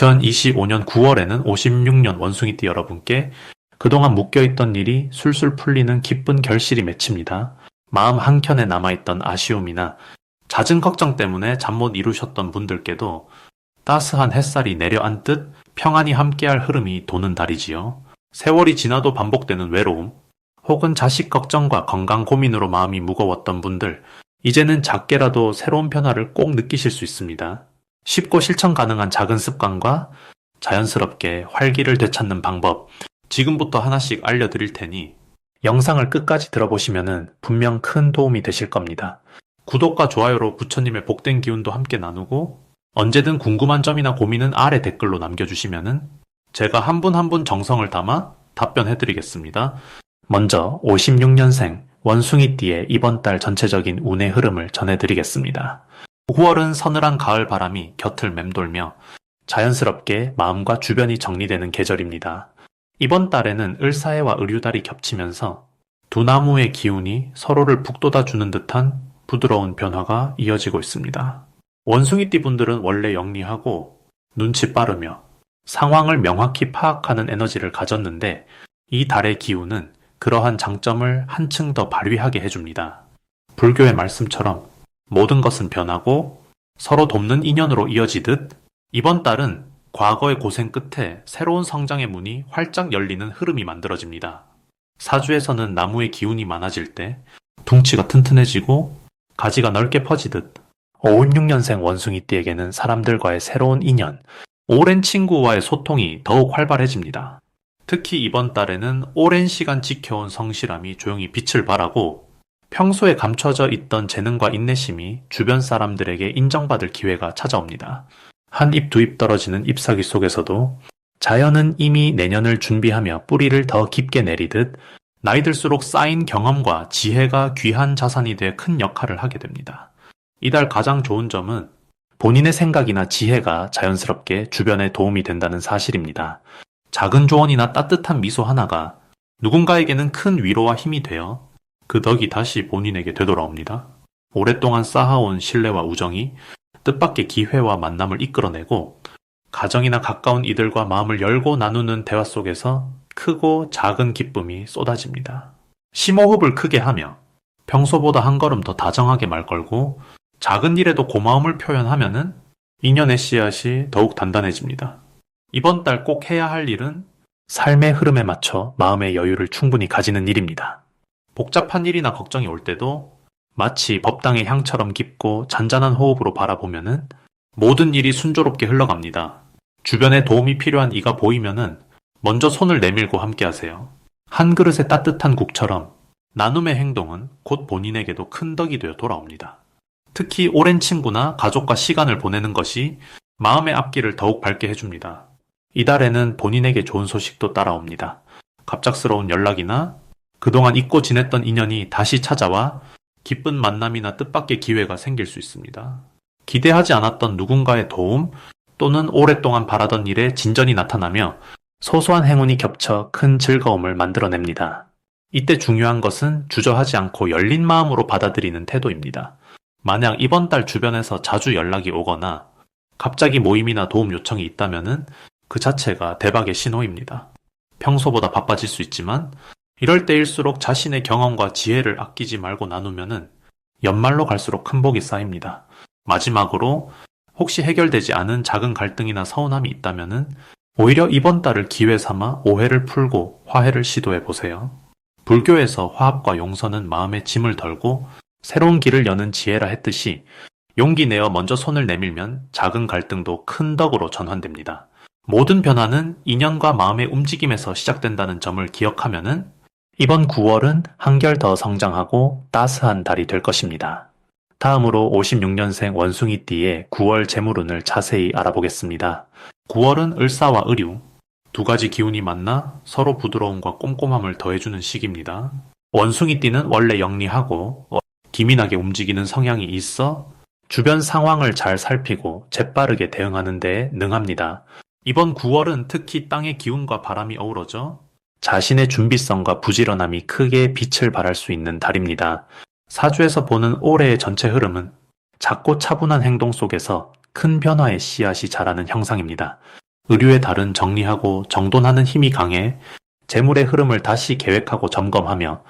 2025년 9월에는 56년 원숭이띠 여러분께 그동안 묶여있던 일이 술술 풀리는 기쁜 결실이 맺힙니다. 마음 한켠에 남아있던 아쉬움이나 잦은 걱정 때문에 잠 못 이루셨던 분들께도 따스한 햇살이 내려앉듯 평안히 함께할 흐름이 도는 달이지요. 세월이 지나도 반복되는 외로움, 혹은 자식 걱정과 건강 고민으로 마음이 무거웠던 분들, 이제는 작게라도 새로운 변화를 꼭 느끼실 수 있습니다. 쉽고 실천 가능한 작은 습관과 자연스럽게 활기를 되찾는 방법, 지금부터 하나씩 알려드릴 테니 영상을 끝까지 들어보시면 분명 큰 도움이 되실 겁니다. 구독과 좋아요로 부처님의 복된 기운도 함께 나누고 언제든 궁금한 점이나 고민은 아래 댓글로 남겨주시면 제가 한 분 한 분 정성을 담아 답변해드리겠습니다. 먼저 56년생 원숭이띠의 이번 달 전체적인 운의 흐름을 전해드리겠습니다. 9월은 서늘한 가을 바람이 곁을 맴돌며 자연스럽게 마음과 주변이 정리되는 계절입니다. 이번 달에는 을사해와 을유달이 겹치면서 두 나무의 기운이 서로를 북돋아주는 듯한 부드러운 변화가 이어지고 있습니다. 원숭이띠 분들은 원래 영리하고 눈치 빠르며 상황을 명확히 파악하는 에너지를 가졌는데 이 달의 기운은 그러한 장점을 한층 더 발휘하게 해줍니다. 불교의 말씀처럼 모든 것은 변하고 서로 돕는 인연으로 이어지듯 이번 달은 과거의 고생 끝에 새로운 성장의 문이 활짝 열리는 흐름이 만들어집니다. 사주에서는 나무의 기운이 많아질 때 둥치가 튼튼해지고 가지가 넓게 퍼지듯 56년생 원숭이띠에게는 사람들과의 새로운 인연, 오랜 친구와의 소통이 더욱 활발해집니다. 특히 이번 달에는 오랜 시간 지켜온 성실함이 조용히 빛을 발하고 평소에 감춰져 있던 재능과 인내심이 주변 사람들에게 인정받을 기회가 찾아옵니다. 한 입 두 입 떨어지는 잎사귀 속에서도 자연은 이미 내년을 준비하며 뿌리를 더 깊게 내리듯 나이 들수록 쌓인 경험과 지혜가 귀한 자산이 돼 큰 역할을 하게 됩니다. 이달 가장 좋은 점은 본인의 생각이나 지혜가 자연스럽게 주변에 도움이 된다는 사실입니다. 작은 조언이나 따뜻한 미소 하나가 누군가에게는 큰 위로와 힘이 되어 그 덕이 다시 본인에게 되돌아옵니다. 오랫동안 쌓아온 신뢰와 우정이 뜻밖의 기회와 만남을 이끌어내고 가정이나 가까운 이들과 마음을 열고 나누는 대화 속에서 크고 작은 기쁨이 쏟아집니다. 심호흡을 크게 하며 평소보다 한 걸음 더 다정하게 말 걸고 작은 일에도 고마움을 표현하면은 인연의 씨앗이 더욱 단단해집니다. 이번 달 꼭 해야 할 일은 삶의 흐름에 맞춰 마음의 여유를 충분히 가지는 일입니다. 복잡한 일이나 걱정이 올 때도 마치 법당의 향처럼 깊고 잔잔한 호흡으로 바라보면은 모든 일이 순조롭게 흘러갑니다. 주변에 도움이 필요한 이가 보이면은 먼저 손을 내밀고 함께하세요. 한 그릇의 따뜻한 국처럼 나눔의 행동은 곧 본인에게도 큰 덕이 되어 돌아옵니다. 특히 오랜 친구나 가족과 시간을 보내는 것이 마음의 앞길을 더욱 밝게 해줍니다. 이달에는 본인에게 좋은 소식도 따라옵니다. 갑작스러운 연락이나 그동안 잊고 지냈던 인연이 다시 찾아와 기쁜 만남이나 뜻밖의 기회가 생길 수 있습니다. 기대하지 않았던 누군가의 도움 또는 오랫동안 바라던 일에 진전이 나타나며 소소한 행운이 겹쳐 큰 즐거움을 만들어냅니다. 이때 중요한 것은 주저하지 않고 열린 마음으로 받아들이는 태도입니다. 만약 이번 달 주변에서 자주 연락이 오거나 갑자기 모임이나 도움 요청이 있다면은 그 자체가 대박의 신호입니다. 평소보다 바빠질 수 있지만 이럴 때일수록 자신의 경험과 지혜를 아끼지 말고 나누면은 연말로 갈수록 큰 복이 쌓입니다. 마지막으로 혹시 해결되지 않은 작은 갈등이나 서운함이 있다면은 오히려 이번 달을 기회 삼아 오해를 풀고 화해를 시도해 보세요. 불교에서 화합과 용서는 마음의 짐을 덜고 새로운 길을 여는 지혜라 했듯이 용기 내어 먼저 손을 내밀면 작은 갈등도 큰 덕으로 전환됩니다. 모든 변화는 인연과 마음의 움직임에서 시작된다는 점을 기억하면은 이번 9월은 한결 더 성장하고 따스한 달이 될 것입니다. 다음으로 56년생 원숭이띠의 9월 재물운을 자세히 알아보겠습니다. 9월은 을사와 을유, 두 가지 기운이 만나 서로 부드러움과 꼼꼼함을 더해주는 시기입니다. 원숭이띠는 원래 영리하고 기민하게 움직이는 성향이 있어 주변 상황을 잘 살피고 재빠르게 대응하는 데에 능합니다. 이번 9월은 특히 땅의 기운과 바람이 어우러져 자신의 준비성과 부지런함이 크게 빛을 발할 수 있는 달입니다. 사주에서 보는 올해의 전체 흐름은 작고 차분한 행동 속에서 큰 변화의 씨앗이 자라는 형상입니다. 의류의 달은 정리하고 정돈하는 힘이 강해 재물의 흐름을 다시 계획하고 점검하며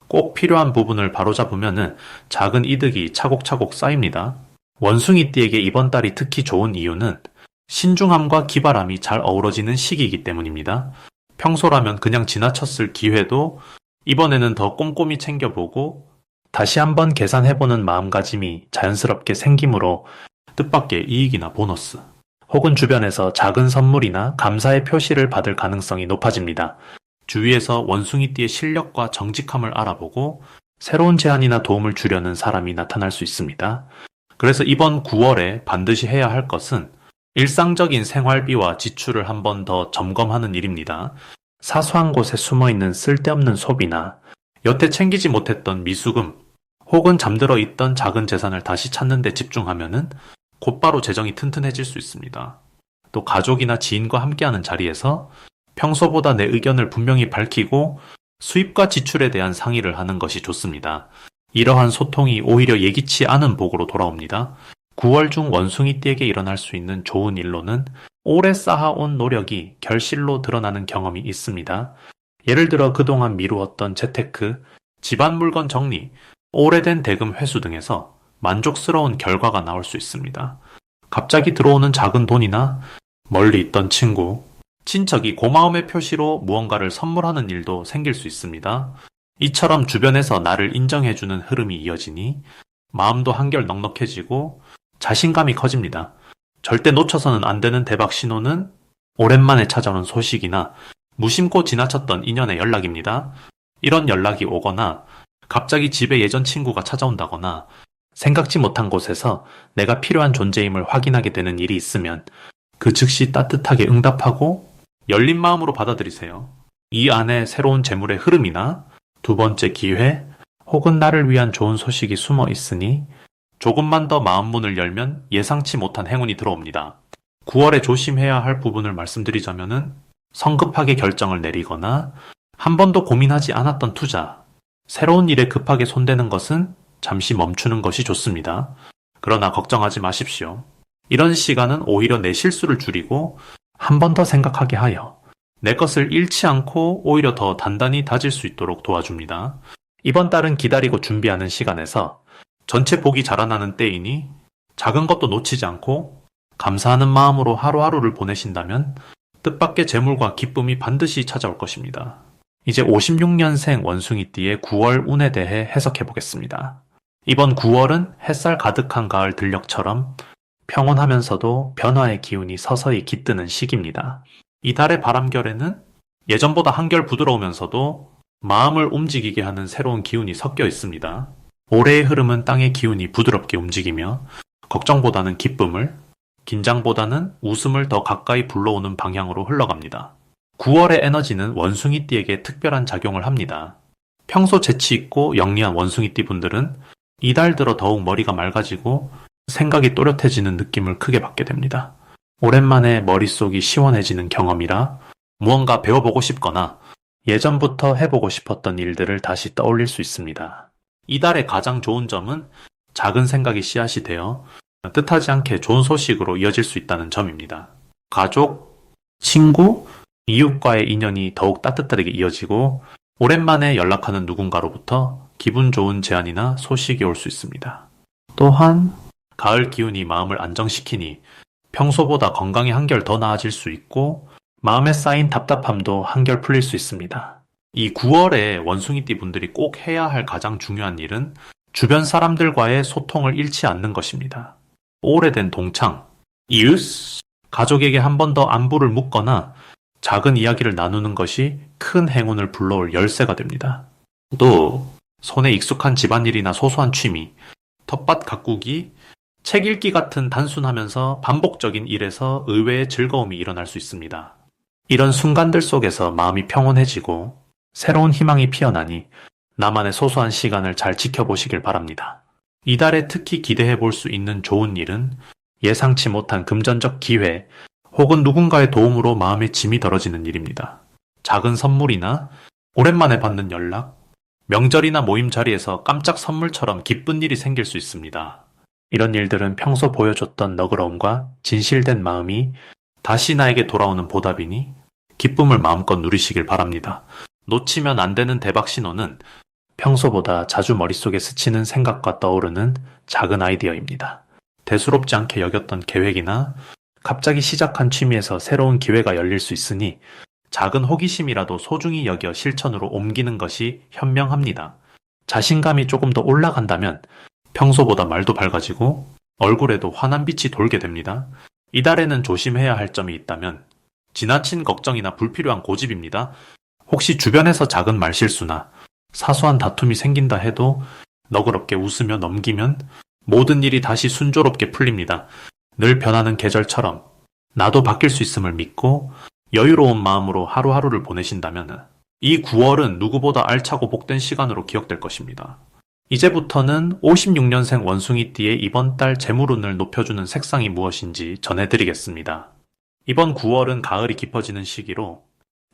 꼭 필요한 부분을 바로잡으면은 작은 이득이 차곡차곡 쌓입니다. 원숭이띠에게 이번 달이 특히 좋은 이유는 신중함과 기발함이 잘 어우러지는 시기이기 때문입니다. 평소라면 그냥 지나쳤을 기회도 이번에는 더 꼼꼼히 챙겨보고 다시 한번 계산해보는 마음가짐이 자연스럽게 생기므로 뜻밖의 이익이나 보너스, 혹은 주변에서 작은 선물이나 감사의 표시를 받을 가능성이 높아집니다. 주위에서 원숭이띠의 실력과 정직함을 알아보고 새로운 제안이나 도움을 주려는 사람이 나타날 수 있습니다. 그래서 이번 9월에 반드시 해야 할 것은 일상적인 생활비와 지출을 한 번 더 점검하는 일입니다. 사소한 곳에 숨어있는 쓸데없는 소비나 여태 챙기지 못했던 미수금 혹은 잠들어 있던 작은 재산을 다시 찾는 데 집중하면은 곧바로 재정이 튼튼해질 수 있습니다. 또 가족이나 지인과 함께하는 자리에서 평소보다 내 의견을 분명히 밝히고 수입과 지출에 대한 상의를 하는 것이 좋습니다. 이러한 소통이 오히려 예기치 않은 복으로 돌아옵니다. 9월 중 원숭이띠에게 일어날 수 있는 좋은 일로는 오래 쌓아온 노력이 결실로 드러나는 경험이 있습니다. 예를 들어 그동안 미루었던 재테크, 집안 물건 정리, 오래된 대금 회수 등에서 만족스러운 결과가 나올 수 있습니다. 갑자기 들어오는 작은 돈이나 멀리 있던 친구, 친척이 고마움의 표시로 무언가를 선물하는 일도 생길 수 있습니다. 이처럼 주변에서 나를 인정해주는 흐름이 이어지니 마음도 한결 넉넉해지고 자신감이 커집니다. 절대 놓쳐서는 안 되는 대박 신호는 오랜만에 찾아오는 소식이나 무심코 지나쳤던 인연의 연락입니다. 이런 연락이 오거나 갑자기 집에 예전 친구가 찾아온다거나 생각지 못한 곳에서 내가 필요한 존재임을 확인하게 되는 일이 있으면 그 즉시 따뜻하게 응답하고 열린 마음으로 받아들이세요. 이 안에 새로운 재물의 흐름이나 두 번째 기회 혹은 나를 위한 좋은 소식이 숨어 있으니 조금만 더 마음문을 열면 예상치 못한 행운이 들어옵니다. 9월에 조심해야 할 부분을 말씀드리자면은 성급하게 결정을 내리거나 한 번도 고민하지 않았던 투자, 새로운 일에 급하게 손대는 것은 잠시 멈추는 것이 좋습니다. 그러나 걱정하지 마십시오. 이런 시간은 오히려 내 실수를 줄이고 한 번 더 생각하게 하여 내 것을 잃지 않고 오히려 더 단단히 다질 수 있도록 도와줍니다. 이번 달은 기다리고 준비하는 시간에서 전체 복이 자라나는 때이니 작은 것도 놓치지 않고 감사하는 마음으로 하루하루를 보내신다면 뜻밖의 재물과 기쁨이 반드시 찾아올 것입니다. 이제 56년생 원숭이띠의 9월 운에 대해 해석해 보겠습니다. 이번 9월은 햇살 가득한 가을 들녘처럼 평온하면서도 변화의 기운이 서서히 깃드는 시기입니다. 이 달의 바람결에는 예전보다 한결 부드러우면서도 마음을 움직이게 하는 새로운 기운이 섞여 있습니다. 올해의 흐름은 땅의 기운이 부드럽게 움직이며 걱정보다는 기쁨을, 긴장보다는 웃음을 더 가까이 불러오는 방향으로 흘러갑니다. 9월의 에너지는 원숭이띠에게 특별한 작용을 합니다. 평소 재치 있고 영리한 원숭이띠 분들은 이달 들어 더욱 머리가 맑아지고 생각이 또렷해지는 느낌을 크게 받게 됩니다. 오랜만에 머릿속이 시원해지는 경험이라 무언가 배워보고 싶거나 예전부터 해보고 싶었던 일들을 다시 떠올릴 수 있습니다. 이달의 가장 좋은 점은 작은 생각이 씨앗이 되어 뜻하지 않게 좋은 소식으로 이어질 수 있다는 점입니다. 가족, 친구, 이웃과의 인연이 더욱 따뜻하게 이어지고 오랜만에 연락하는 누군가로부터 기분 좋은 제안이나 소식이 올 수 있습니다. 또한 가을 기운이 마음을 안정시키니 평소보다 건강이 한결 더 나아질 수 있고 마음에 쌓인 답답함도 한결 풀릴 수 있습니다. 이 9월에 원숭이띠 분들이 꼭 해야 할 가장 중요한 일은 주변 사람들과의 소통을 잃지 않는 것입니다. 오래된 동창, 이웃, 가족에게 한 번 더 안부를 묻거나 작은 이야기를 나누는 것이 큰 행운을 불러올 열쇠가 됩니다. 또 손에 익숙한 집안일이나 소소한 취미, 텃밭 가꾸기, 책 읽기 같은 단순하면서 반복적인 일에서 의외의 즐거움이 일어날 수 있습니다. 이런 순간들 속에서 마음이 평온해지고 새로운 희망이 피어나니 나만의 소소한 시간을 잘 지켜보시길 바랍니다. 이달에 특히 기대해 볼 수 있는 좋은 일은 예상치 못한 금전적 기회 혹은 누군가의 도움으로 마음의 짐이 덜어지는 일입니다. 작은 선물이나 오랜만에 받는 연락, 명절이나 모임 자리에서 깜짝 선물처럼 기쁜 일이 생길 수 있습니다. 이런 일들은 평소 보여줬던 너그러움과 진실된 마음이 다시 나에게 돌아오는 보답이니 기쁨을 마음껏 누리시길 바랍니다. 놓치면 안 되는 대박 신호는 평소보다 자주 머릿속에 스치는 생각과 떠오르는 작은 아이디어입니다. 대수롭지 않게 여겼던 계획이나 갑자기 시작한 취미에서 새로운 기회가 열릴 수 있으니 작은 호기심이라도 소중히 여겨 실천으로 옮기는 것이 현명합니다. 자신감이 조금 더 올라간다면 평소보다 말도 밝아지고 얼굴에도 환한 빛이 돌게 됩니다. 이달에는 조심해야 할 점이 있다면 지나친 걱정이나 불필요한 고집입니다. 혹시 주변에서 작은 말실수나 사소한 다툼이 생긴다 해도 너그럽게 웃으며 넘기면 모든 일이 다시 순조롭게 풀립니다. 늘 변하는 계절처럼 나도 바뀔 수 있음을 믿고 여유로운 마음으로 하루하루를 보내신다면 이 9월은 누구보다 알차고 복된 시간으로 기억될 것입니다. 이제부터는 56년생 원숭이띠의 이번 달 재물운을 높여주는 색상이 무엇인지 전해드리겠습니다. 이번 9월은 가을이 깊어지는 시기로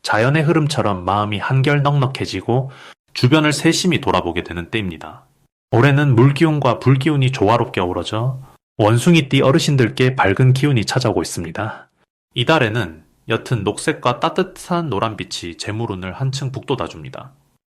자연의 흐름처럼 마음이 한결 넉넉해지고 주변을 세심히 돌아보게 되는 때입니다. 올해는 물기운과 불기운이 조화롭게 어우러져 원숭이띠 어르신들께 밝은 기운이 찾아오고 있습니다. 이달에는 옅은 녹색과 따뜻한 노란빛이 재물운을 한층 북돋아줍니다.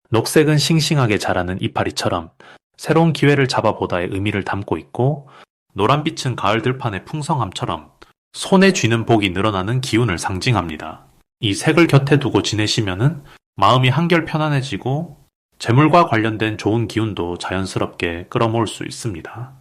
녹색은 싱싱하게 자라는 이파리처럼 새로운 기회를 잡아보다의 의미를 담고 있고, 노란빛은 가을 들판의 풍성함처럼 손에 쥐는 복이 늘어나는 기운을 상징합니다. 이 색을 곁에 두고 지내시면은 마음이 한결 편안해지고 재물과 관련된 좋은 기운도 자연스럽게 끌어모을 수 있습니다.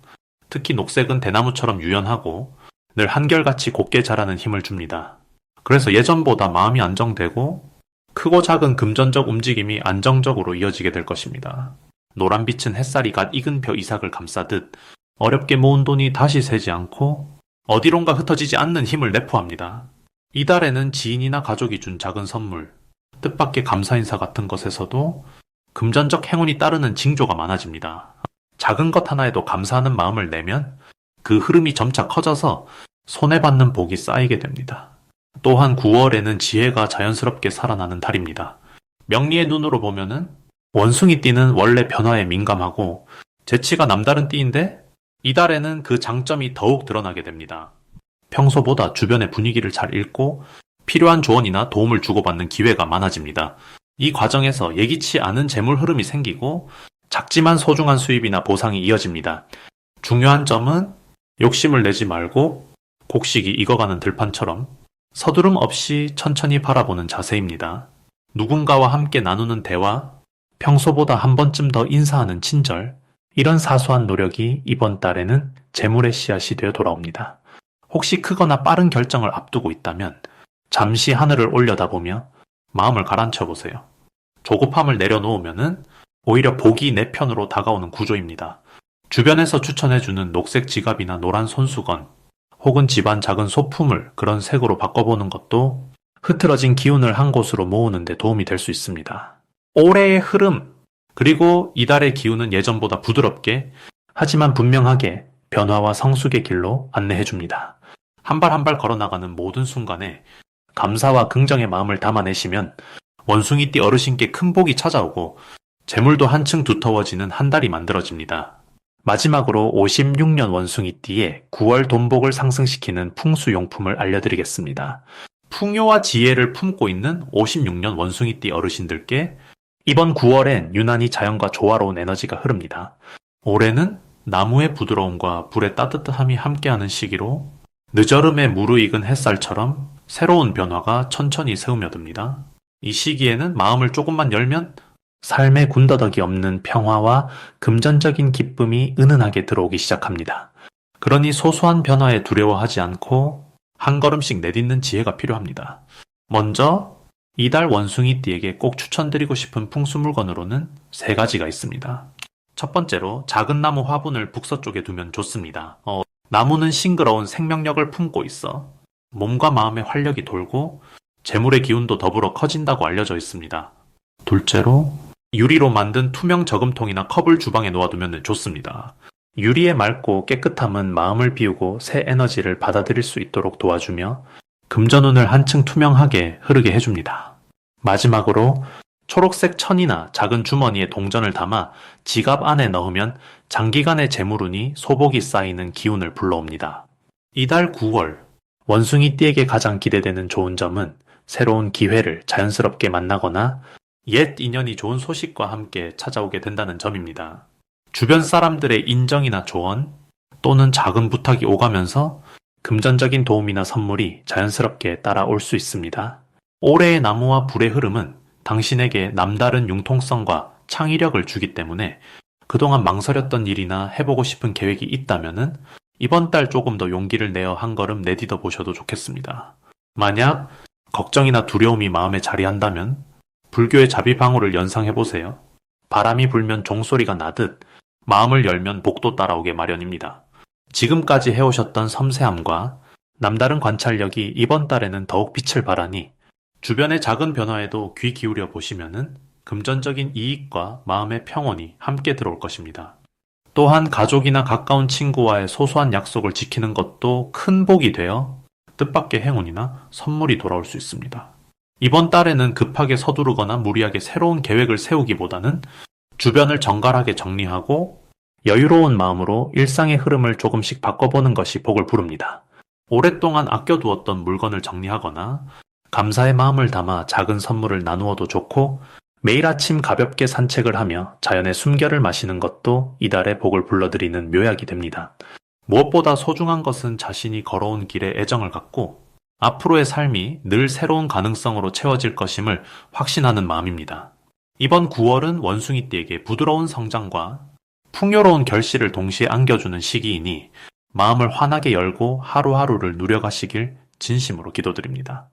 특히 녹색은 대나무처럼 유연하고 늘 한결같이 곱게 자라는 힘을 줍니다. 그래서 예전보다 마음이 안정되고 크고 작은 금전적 움직임이 안정적으로 이어지게 될 것입니다. 노란빛은 햇살이 갓 익은 벼 이삭을 감싸듯 어렵게 모은 돈이 다시 새지 않고 어디론가 흩어지지 않는 힘을 내포합니다. 이달에는 지인이나 가족이 준 작은 선물, 뜻밖의 감사 인사 같은 것에서도 금전적 행운이 따르는 징조가 많아집니다. 작은 것 하나에도 감사하는 마음을 내면 그 흐름이 점차 커져서 손해받는 복이 쌓이게 됩니다. 또한 9월에는 지혜가 자연스럽게 살아나는 달입니다. 명리의 눈으로 보면은 원숭이띠는 원래 변화에 민감하고 재치가 남다른 띠인데 이달에는 그 장점이 더욱 드러나게 됩니다. 평소보다 주변의 분위기를 잘 읽고 필요한 조언이나 도움을 주고받는 기회가 많아집니다. 이 과정에서 예기치 않은 재물 흐름이 생기고 작지만 소중한 수입이나 보상이 이어집니다. 중요한 점은 욕심을 내지 말고 곡식이 익어가는 들판처럼 서두름 없이 천천히 바라보는 자세입니다. 누군가와 함께 나누는 대화, 평소보다 한 번쯤 더 인사하는 친절, 이런 사소한 노력이 이번 달에는 재물의 씨앗이 되어 돌아옵니다. 혹시 크거나 빠른 결정을 앞두고 있다면 잠시 하늘을 올려다보며 마음을 가라앉혀 보세요. 조급함을 내려놓으면은 오히려 복이 내 편으로 다가오는 구조입니다. 주변에서 추천해주는 녹색 지갑이나 노란 손수건, 혹은 집안 작은 소품을 그런 색으로 바꿔보는 것도 흐트러진 기운을 한 곳으로 모으는 데 도움이 될 수 있습니다. 올해의 흐름, 그리고 이달의 기운은 예전보다 부드럽게 하지만 분명하게 변화와 성숙의 길로 안내해줍니다. 한 발 한 발 걸어나가는 모든 순간에 감사와 긍정의 마음을 담아내시면 원숭이띠 어르신께 큰 복이 찾아오고 재물도 한층 두터워지는 한 달이 만들어집니다. 마지막으로 56년 원숭이띠의 9월 돈복을 상승시키는 풍수용품을 알려드리겠습니다. 풍요와 지혜를 품고 있는 56년 원숭이띠 어르신들께 이번 9월엔 유난히 자연과 조화로운 에너지가 흐릅니다. 올해는 나무의 부드러움과 불의 따뜻함이 함께하는 시기로 늦여름에 무르익은 햇살처럼 새로운 변화가 천천히 스며듭니다. 이 시기에는 마음을 조금만 열면 삶의 군더더기 없는 평화와 금전적인 기쁨이 은은하게 들어오기 시작합니다. 그러니 소소한 변화에 두려워하지 않고 한 걸음씩 내딛는 지혜가 필요합니다. 먼저 이달 원숭이띠에게 꼭 추천드리고 싶은 풍수물건으로는 3가지가 있습니다. 첫 번째로 작은 나무 화분을 북서쪽에 두면 좋습니다. 나무는 싱그러운 생명력을 품고 있어 몸과 마음의 활력이 돌고 재물의 기운도 더불어 커진다고 알려져 있습니다. 둘째로 유리로 만든 투명 저금통이나 컵을 주방에 놓아두면 좋습니다. 유리의 맑고 깨끗함은 마음을 비우고 새 에너지를 받아들일 수 있도록 도와주며 금전운을 한층 투명하게 흐르게 해줍니다. 마지막으로 초록색 천이나 작은 주머니에 동전을 담아 지갑 안에 넣으면 장기간의 재물운이 소복이 쌓이는 기운을 불러옵니다. 이달 9월 원숭이띠에게 가장 기대되는 좋은 점은 새로운 기회를 자연스럽게 만나거나 옛 인연이 좋은 소식과 함께 찾아오게 된다는 점입니다. 주변 사람들의 인정이나 조언 또는 작은 부탁이 오가면서 금전적인 도움이나 선물이 자연스럽게 따라올 수 있습니다. 올해의 나무와 불의 흐름은 당신에게 남다른 융통성과 창의력을 주기 때문에 그동안 망설였던 일이나 해보고 싶은 계획이 있다면은 이번 달 조금 더 용기를 내어 한 걸음 내딛어 보셔도 좋겠습니다. 만약 걱정이나 두려움이 마음에 자리한다면 불교의 자비방어를 연상해보세요. 바람이 불면 종소리가 나듯 마음을 열면 복도 따라오게 마련입니다. 지금까지 해오셨던 섬세함과 남다른 관찰력이 이번 달에는 더욱 빛을 발하니 주변의 작은 변화에도 귀 기울여 보시면은 금전적인 이익과 마음의 평온이 함께 들어올 것입니다. 또한 가족이나 가까운 친구와의 소소한 약속을 지키는 것도 큰 복이 되어 뜻밖의 행운이나 선물이 돌아올 수 있습니다. 이번 달에는 급하게 서두르거나 무리하게 새로운 계획을 세우기보다는 주변을 정갈하게 정리하고 여유로운 마음으로 일상의 흐름을 조금씩 바꿔보는 것이 복을 부릅니다. 오랫동안 아껴두었던 물건을 정리하거나 감사의 마음을 담아 작은 선물을 나누어도 좋고 매일 아침 가볍게 산책을 하며 자연의 숨결을 마시는 것도 이달의 복을 불러들이는 묘약이 됩니다. 무엇보다 소중한 것은 자신이 걸어온 길에 애정을 갖고 앞으로의 삶이 늘 새로운 가능성으로 채워질 것임을 확신하는 마음입니다. 이번 9월은 원숭이띠에게 부드러운 성장과 풍요로운 결실을 동시에 안겨주는 시기이니 마음을 환하게 열고 하루하루를 누려가시길 진심으로 기도드립니다.